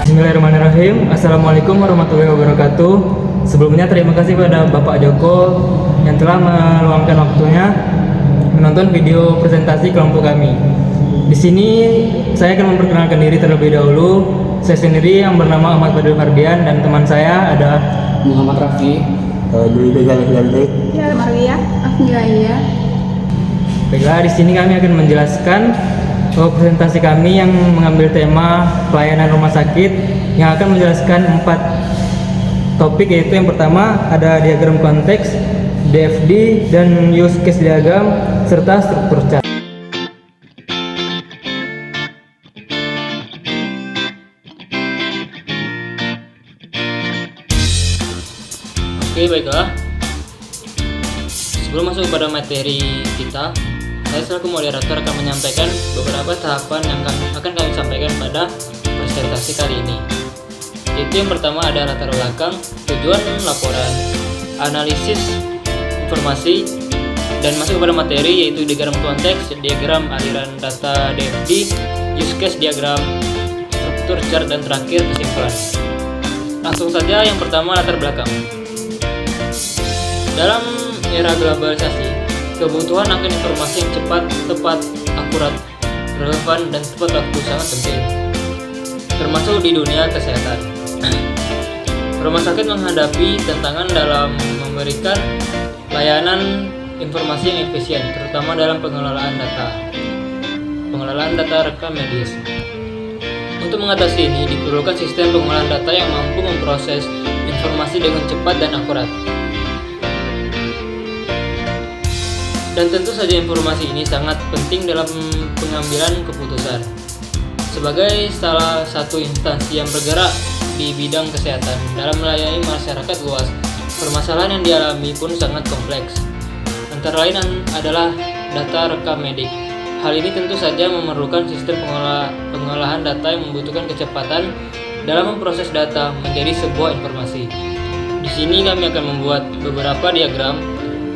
Bismillahirrahmanirrahim. Assalamualaikum warahmatullahi wabarakatuh. Sebelumnya terima kasih pada Bapak Joko yang telah meluangkan waktunya menonton video presentasi kelompok kami. Di sini saya akan memperkenalkan diri terlebih dahulu. Saya sendiri yang bernama Ahmad Fadil Fardian dan teman saya ada Muhammad Rafi, Ya, Marwiyah, Afnilaiya. Baiklah, di sini kami akan menjelaskan presentasi kami yang mengambil tema pelayanan rumah sakit yang akan menjelaskan 4 topik, yaitu yang pertama ada diagram konteks, DFD, dan use case diagram, serta struktur chart. Oke, baiklah. Sebelum masuk pada materi kita, saya selaku moderator akan menyampaikan beberapa tahapan yang akan kami sampaikan pada presentasi kali ini. Yaitu yang pertama ada latar belakang, tujuan laporan, analisis informasi, dan masuk pada materi yaitu diagram konteks, diagram aliran data DFD, use case diagram, struktur chart, dan terakhir kesimpulan. Langsung saja, yang pertama latar belakang. Dalam era globalisasi, kebutuhan akan informasi yang cepat, tepat, akurat, relevan, dan tepat waktu sangat penting, termasuk di dunia kesehatan. Rumah sakit menghadapi tantangan dalam memberikan layanan informasi yang efisien, terutama dalam pengelolaan data rekam medis. Untuk mengatasi ini, diperlukan sistem pengolahan data yang mampu memproses informasi dengan cepat dan akurat. Dan tentu saja informasi ini sangat penting dalam pengambilan keputusan. Sebagai salah satu instansi yang bergerak di bidang kesehatan dalam melayani masyarakat luas, permasalahan yang dialami pun sangat kompleks. Antara lain adalah data rekam medik. Hal ini tentu saja memerlukan sistem pengolahan data yang membutuhkan kecepatan dalam memproses data menjadi sebuah informasi. Di sini kami akan membuat beberapa diagram,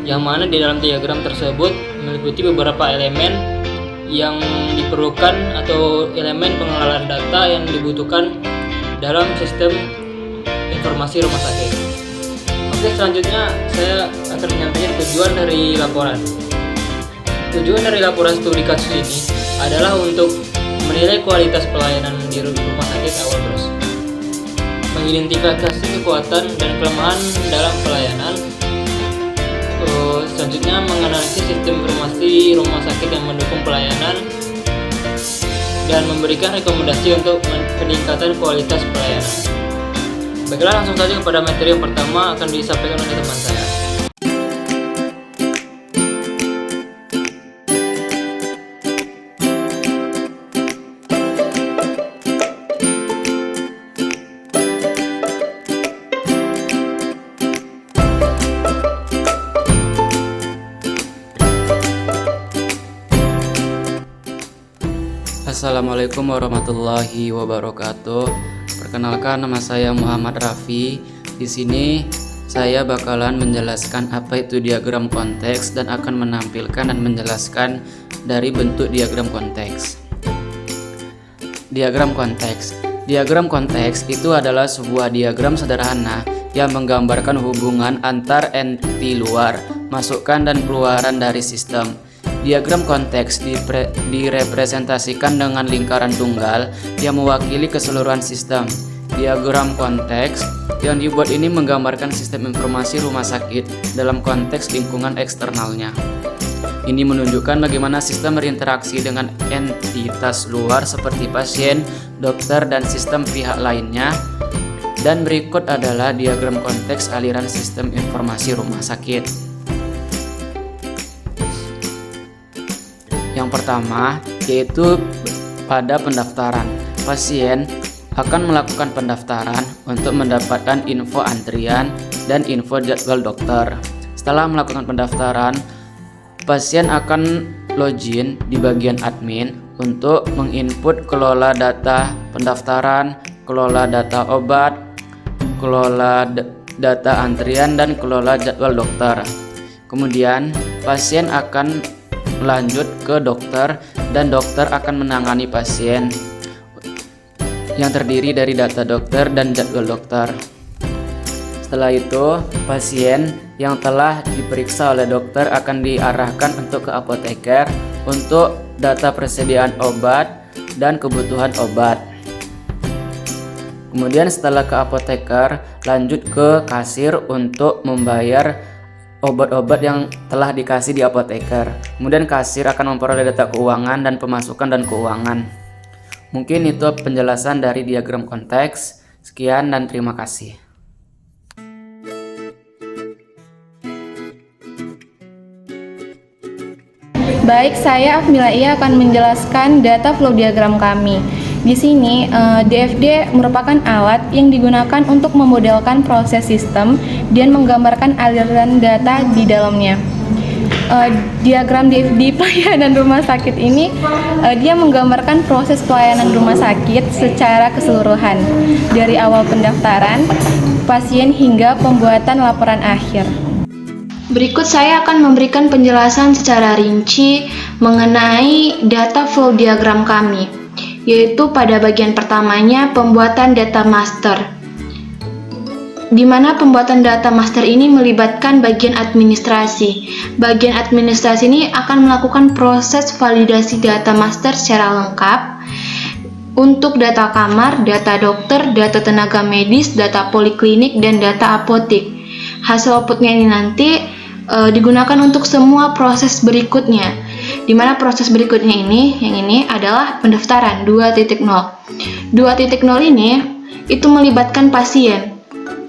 yang mana di dalam diagram tersebut meliputi beberapa elemen yang diperlukan atau elemen pengelolaan data yang dibutuhkan dalam sistem informasi rumah sakit. Oke, selanjutnya saya akan menyampaikan tujuan dari laporan. Tujuan dari laporan studi kasus ini adalah untuk menilai kualitas pelayanan di rumah sakit awal terus, mengidentifikasi kekuatan dan kelemahan dalam pelayanan. Selanjutnya menganalisis sistem informasi rumah sakit yang mendukung pelayanan dan memberikan rekomendasi untuk peningkatan kualitas pelayanan. Baiklah, langsung saja kepada materi yang pertama akan disampaikan oleh teman saya. Assalamualaikum warahmatullahi wabarakatuh. Perkenalkan, nama saya Muhammad Rafi. Di sini saya bakalan menjelaskan apa itu diagram konteks dan akan menampilkan dan menjelaskan dari bentuk diagram konteks. Diagram konteks. Diagram konteks itu adalah sebuah diagram sederhana yang menggambarkan hubungan antar entiti luar, masukan dan keluaran dari sistem. Diagram konteks direpresentasikan dengan lingkaran tunggal yang mewakili keseluruhan sistem. Diagram konteks yang dibuat ini menggambarkan sistem informasi rumah sakit dalam konteks lingkungan eksternalnya. Ini menunjukkan bagaimana sistem berinteraksi dengan entitas luar seperti pasien, dokter, dan sistem pihak lainnya. Dan berikut adalah diagram konteks aliran sistem informasi rumah sakit. Yang pertama yaitu pada pendaftaran. Pasien akan melakukan pendaftaran untuk mendapatkan info antrian dan info jadwal dokter. Setelah melakukan pendaftaran, pasien akan login di bagian admin untuk menginput kelola data pendaftaran, kelola data obat, kelola data antrian, dan kelola jadwal dokter. Kemudian pasien akan lanjut ke dokter dan dokter akan menangani pasien. yang terdiri dari data dokter dan jadwal dokter. Setelah itu, pasien yang telah diperiksa oleh dokter akan diarahkan untuk ke apoteker untuk data persediaan obat dan kebutuhan obat. Kemudian setelah ke apoteker, lanjut ke kasir untuk membayar obat-obat yang telah dikasih di apoteker. Kemudian kasir akan memperoleh data keuangan dan pemasukan dan keuangan. Mungkin itu penjelasan dari diagram konteks. Sekian dan terima kasih. Baik, saya Afmilaia akan menjelaskan data flow diagram kami. Di sini, DFD merupakan alat yang digunakan untuk memodelkan proses sistem dan menggambarkan aliran data di dalamnya. Diagram DFD pelayanan rumah sakit ini, dia menggambarkan proses pelayanan rumah sakit secara keseluruhan, dari awal pendaftaran pasien hingga pembuatan laporan akhir. Berikut saya akan memberikan penjelasan secara rinci mengenai data flow diagram kami, yaitu pada bagian pertamanya pembuatan data master, di mana pembuatan data master ini melibatkan bagian administrasi. Bagian administrasi ini akan melakukan proses validasi data master secara lengkap untuk data kamar, data dokter, data tenaga medis, data poliklinik, dan data apotik. Hasil outputnya ini nanti digunakan untuk semua proses berikutnya, di mana proses berikutnya yang ini adalah pendaftaran 2.0. 2.0 ini itu melibatkan pasien.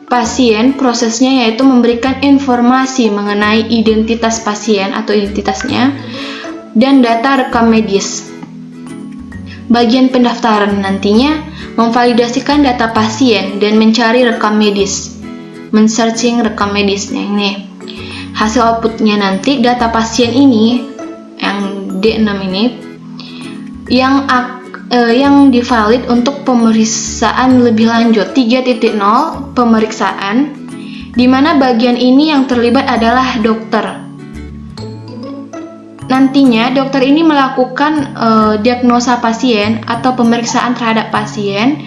Pasien prosesnya yaitu memberikan informasi mengenai identitas pasien atau identitasnya dan data rekam medis. Bagian pendaftaran nantinya memvalidasikan data pasien dan mencari rekam medis, men-searching rekam medisnya ini. Hasil outputnya nanti data pasien ini yang D6 ini yang divalid untuk pemeriksaan lebih lanjut 3.0 pemeriksaan, di mana bagian ini yang terlibat adalah dokter. Nantinya dokter ini melakukan diagnosa pasien atau pemeriksaan terhadap pasien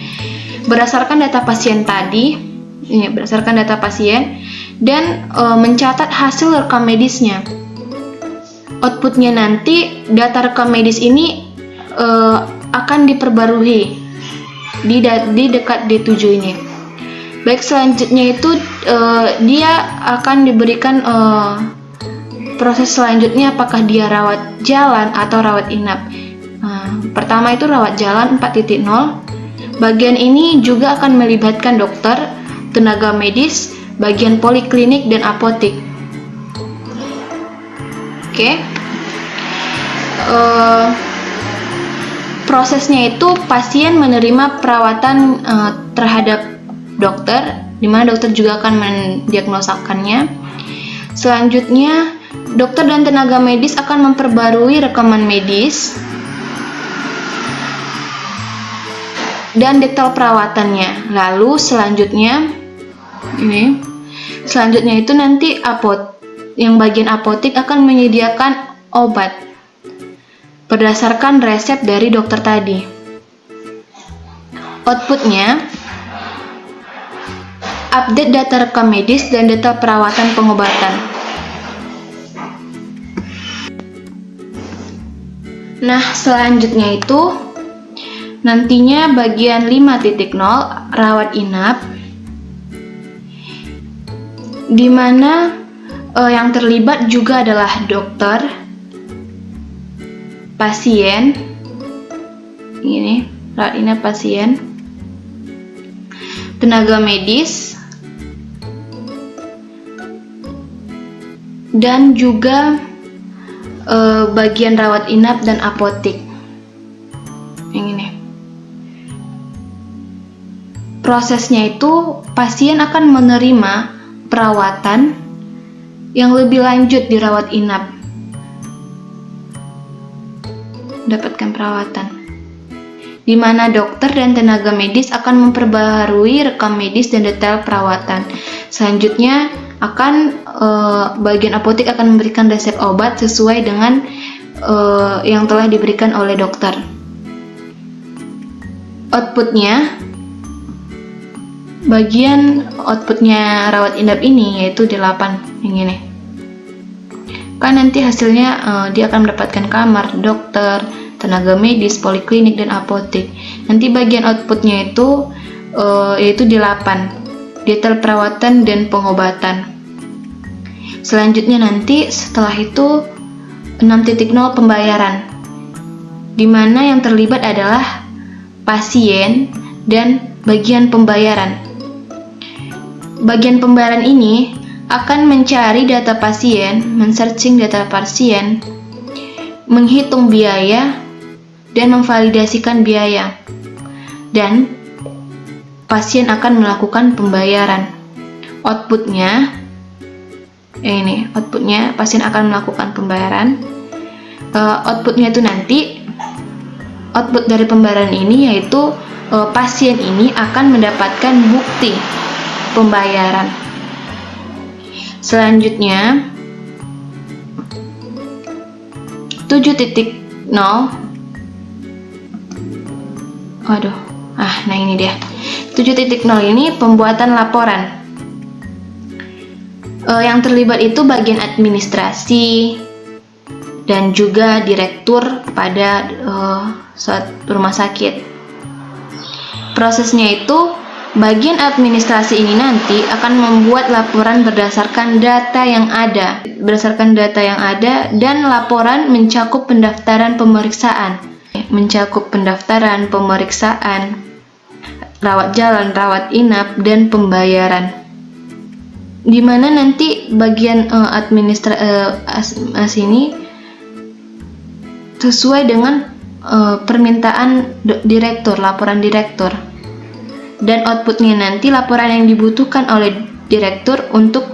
berdasarkan data pasien tadi, ini berdasarkan data pasien, dan mencatat hasil rekam medisnya. Outputnya nanti data rekam medis ini akan diperbarui di dekat D7 ini. Baik, selanjutnya itu dia akan diberikan proses selanjutnya, apakah dia rawat jalan atau rawat inap. Pertama itu rawat jalan 4.0. Bagian ini juga akan melibatkan dokter, tenaga medis, bagian poliklinik, dan apotik. Oke. Prosesnya itu pasien menerima perawatan terhadap dokter, di mana dokter juga akan mendiagnosakannya. Selanjutnya, dokter dan tenaga medis akan memperbarui rekaman medis dan detail perawatannya. Lalu selanjutnya itu nanti yang bagian apotik akan menyediakan obat berdasarkan resep dari dokter tadi. Outputnya update data rekam medis dan data perawatan pengobatan. Nah, selanjutnya itu nantinya bagian 5.0 rawat inap, di mana yang terlibat juga adalah dokter, pasien, ini rawat inap pasien, tenaga medis, dan juga bagian rawat inap dan apotik. Yang ini. Prosesnya itu pasien akan menerima perawatan yang lebih lanjut di rawat inap. Dapatkan perawatan, di mana dokter dan tenaga medis akan memperbaharui rekam medis dan detail perawatan. Selanjutnya akan bagian apotik akan memberikan resep obat sesuai dengan yang telah diberikan oleh dokter. outputnya, bagian outputnya rawat inap ini yaitu di 8 yang ini. Kan nanti hasilnya dia akan mendapatkan kamar, dokter, tenaga medis, poliklinik, dan apotek. Nanti bagian outputnya itu yaitu di 8, detail perawatan dan pengobatan. Selanjutnya nanti setelah itu 6.0 pembayaran, di mana yang terlibat adalah pasien dan bagian pembayaran. Bagian pembayaran ini akan mencari data pasien, men-searching data pasien, menghitung biaya, dan memvalidasikan biaya. Dan pasien akan melakukan pembayaran. Outputnya, outputnya pasien akan melakukan pembayaran. Outputnya itu nanti, output dari pembayaran ini yaitu pasien ini akan mendapatkan bukti pembayaran. Selanjutnya 7.0. Nah ini dia. 7.0 ini pembuatan laporan. Yang terlibat itu bagian administrasi dan juga direktur pada suatu rumah sakit. Prosesnya itu, bagian administrasi ini nanti akan membuat laporan berdasarkan data yang ada. Dan laporan mencakup pendaftaran pemeriksaan, rawat jalan, rawat inap, dan pembayaran. Di mana nanti bagian administrasi ini sesuai dengan permintaan direktur, laporan direktur. Dan outputnya nanti laporan yang dibutuhkan oleh direktur untuk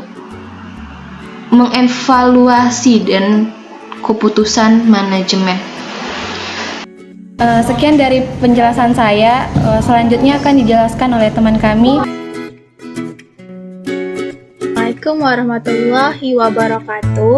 mengevaluasi dan keputusan manajemen. Sekian dari penjelasan saya. Selanjutnya akan dijelaskan oleh teman kami. Assalamualaikum warahmatullahi wabarakatuh.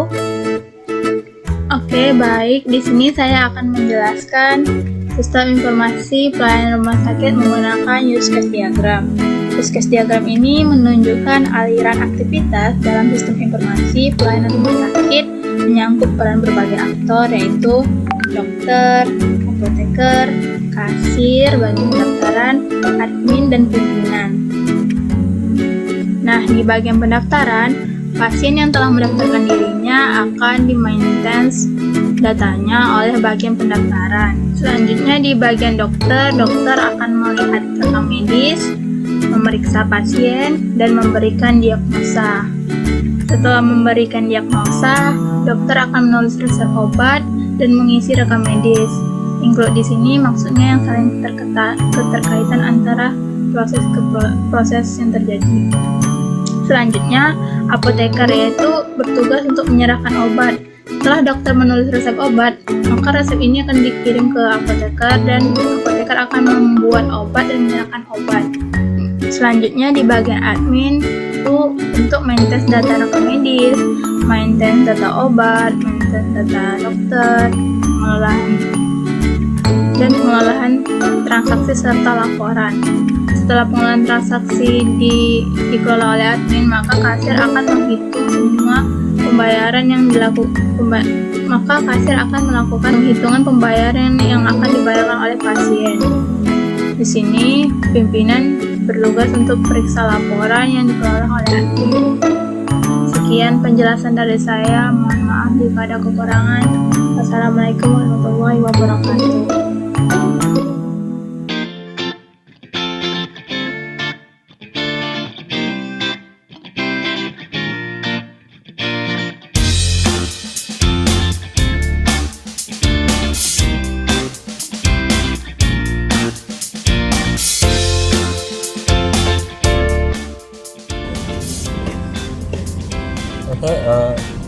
Oke, baik. Di sini saya akan menjelaskan sistem informasi pelayanan rumah sakit menggunakan use case diagram. Use case diagram ini menunjukkan aliran aktivitas dalam sistem informasi pelayanan rumah sakit menyangkut peran berbagai aktor, yaitu dokter, apoteker, kasir, bagian pendaftaran, admin, dan pimpinan. Nah, di bagian pendaftaran, pasien yang telah mendaftarkan dirinya akan di-maintenance datanya oleh bagian pendaftaran. Selanjutnya di bagian dokter akan melihat rekam medis, memeriksa pasien, dan memberikan diagnosa. Setelah memberikan diagnosa, dokter akan menulis resep obat dan mengisi rekam medis. Include di sini maksudnya yang saling keterkaitan antara proses yang terjadi. Selanjutnya, apoteker yaitu bertugas untuk menyerahkan obat. Setelah dokter menulis resep obat, maka resep ini akan dikirim ke apoteker dan apoteker akan membuat obat dan menyerahkan obat. Selanjutnya di bagian admin itu untuk maintenance data rekam medis, maintenance data obat, maintenance data dokter, pengolahan transaksi serta laporan. Setelah pengolahan transaksi dikelola oleh admin, maka kasir akan menghitung semua pembayaran yang maka kasir akan melakukan penghitungan pembayaran yang akan dibayarkan oleh pasien. Di sini pimpinan bertugas untuk periksa laporan yang dikelola oleh admin. Sekian penjelasan dari saya. Mohon maaf jika ada kekurangan. Wassalamualaikum warahmatullahi wabarakatuh.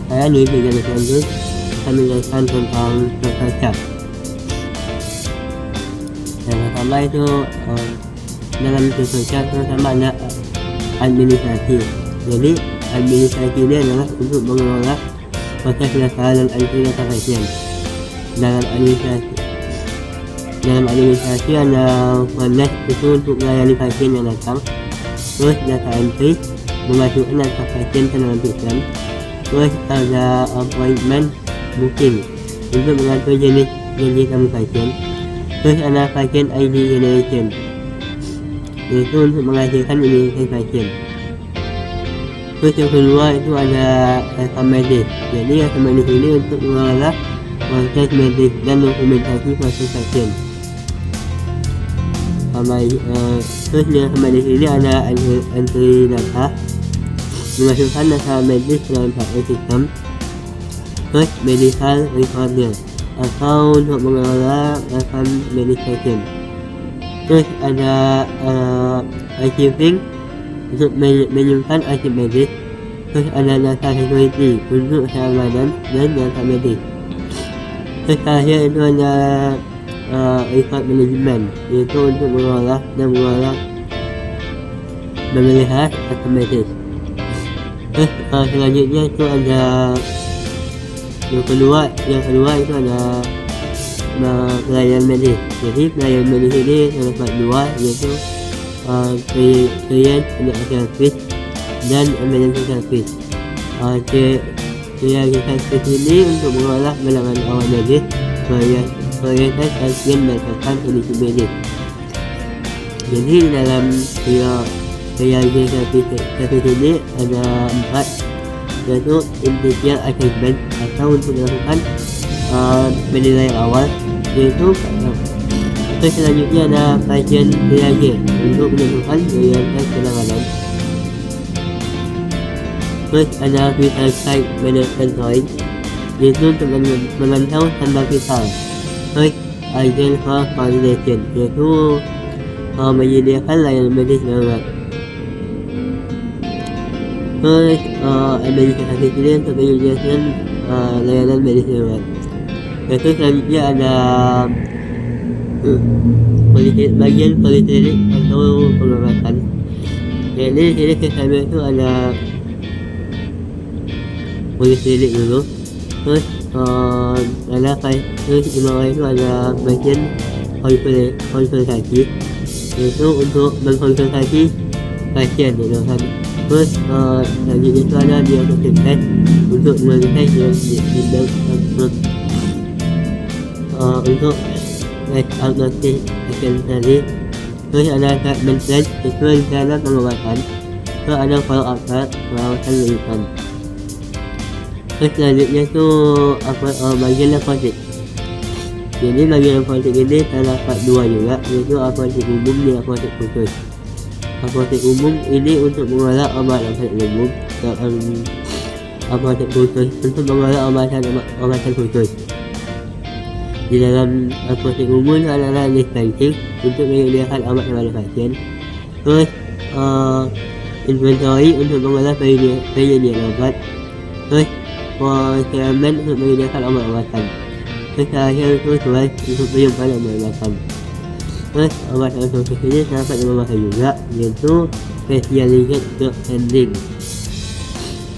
Saya Dwi Pegawai Lanjut akan menjelaskan tentang berkaca. Yang pertama itu dalam berkaca terutama ada administrasi. Jadi administrasi ini adalah untuk mengelola proses pendaftaran dan entry data pasien. Dalam administrasi dalam administrasi ada connect itu untuk melayani pasien yang datang, terus data entry memasukkan data pasien ke dalam sistem, terus ada appointment booking untuk mengatur jenis tamu pasien, terus ada pasien ID generation itu untuk menghasilkan identitas pasien. Terus yang kedua itu ada rekam medis. Jadi rekam medis ini untuk mengelola proses medis dan dokumentasi proses pasien. Terus di rekam medis ini ada entry data, memasukkan data medis dalam satu sistem. Terus medical recorder atau untuk mengelola rekam medis pasien. Terus ada archiving untuk menyimpan arsip medis. Terus ada data security untuk keamanan dan data medis. Terus terakhir itu ada record management, yaitu untuk mengelola dan memelihara data medis. Terus selanjutnya itu ada yang kedua itu ada pelayanan medis. Jadi pelayanan medis ini terdapat dua, yaitu client service dan emergency service. Client service ini untuk mengelola bilangan awal medis, prioritas pasien berdasarkan kondisi medis. Jadi di dalam client service ini ada 4, yaitu initial assessment atau untuk melakukan penilaian awal, yaitu terus selanjutnya ada pasien triage untuk menentukan prioritas penanganan. Terus ada vital site management point, yaitu untuk memantau tambah vital. Terus agent for coordination, yaitu menyediakan layanan medis darurat. Terus administrasi ini untuk menyediakan layanan medis darurat. Terus selanjutnya ada bagian poliklinik atau pengobatan. Jadi di sini sistemnya itu ada poliklinik dulu, terus terus di bawah itu ada bagian konsultasi, yaitu untuk mengkonsultasi pasien gitu kan. Terus selanjutnya itu ada diagnostic test untuk melihat untuk diagnostik pasien tadi. Terus ada treatment plan, itu rencana pengobatan. Terus ada follow up perawatan lanjutan. Terus selanjutnya itu bagian diagnostik. Jadi bagian diagnostik ini terdapat dua juga, yaitu diagnostik umum dan diagnostik khusus. Diagnostik umum ini untuk mengelola obat-obatan umum, diagnostik khusus untuk mengelola obatan khusus. Di dalam diagnostik umum adalah dispensing untuk menyediakan obat kepada pasien. Terus inventory untuk mengelola penyediaan obat. Terus procurement untuk menyediakan obat-obatan. Terus terakhir itu surat untuk menyimpan obat-obatan. Terus obat-obatan khusus ini dapat dibawakan juga, yaitu specialized drug handling,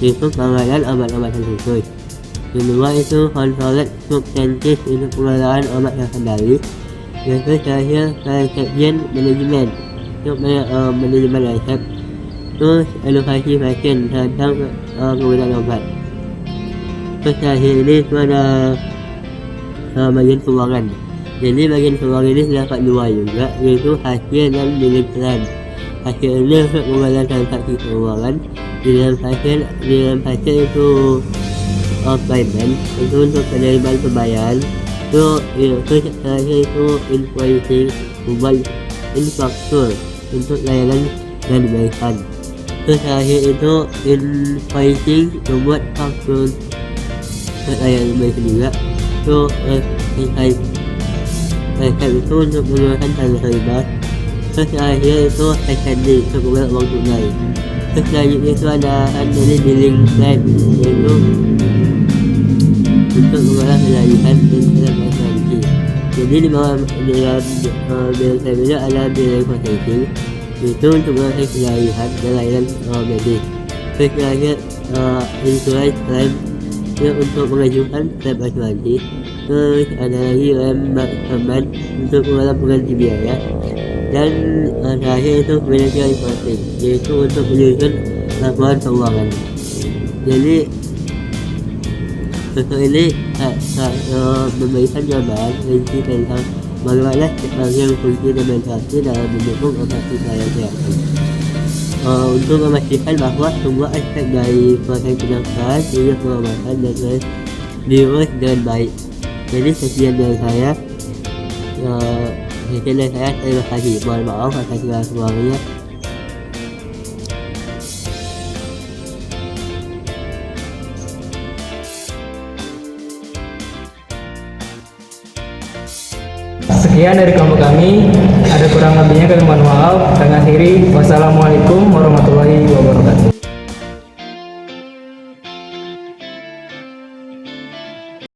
yaitu pengelolaan obat-obatan khusus. Kedua itu controlled substances untuk pengelolaan obat yang kendali. Yang terakhir transaction management untuk manajemen resep. Terus edukasi pasien tentang penggunaan obat. Terus terakhir ini itu ada bagian keuangan. Jadi bagian keuangan ini terdapat dua juga, yaitu hasil dan bilik plan. Hasil ini untuk mengelola transaksi keuangan. Di dalam hasil itu payment itu untuk penerimaan pembayaran. Terus terakhir itu invoicing, mobile infrastruktur untuk layanan dan diberikan. Terus terakhir itu invoicing membuat faktur layanan diberikan juga. Terus resep itu untuk menggunakan tanda terima. Terus terakhir itu extending untuk menggunakan uang tunai. Terus selanjutnya itu ada billing plan, yaitu untuk mengolah penyajian dan transaksi. Jadi di bawah bill saya ada bill processing, itu untuk mengolah penyajian dan layanan medis. Terus terakhir insurance claim ya untuk mengajukan klaim asuransi. Terus ada lagi teman untuk mengelola pengganti biaya, dan terakhir itu manajer reporting, yaitu untuk menyusun laporan keuangan. Jadi untuk ini memberikan gambaran rinci tentang bagaimana sebagian fungsi demonstrasi dalam mendukung operasi pelayanan kesehatan. Untuk memastikan bahwa semua aspek dari proses pendaftaran hingga pengobatan dan diurus dengan baik. Jadi sekian dari saya. Terima kasih. Mohon maaf atas segala semuanya. Sekian dari kelompok kami, ada kurang lebihnya kami mohon maaf. Dengan akhiri, wassalamualaikum warahmatullahi wabarakatuh.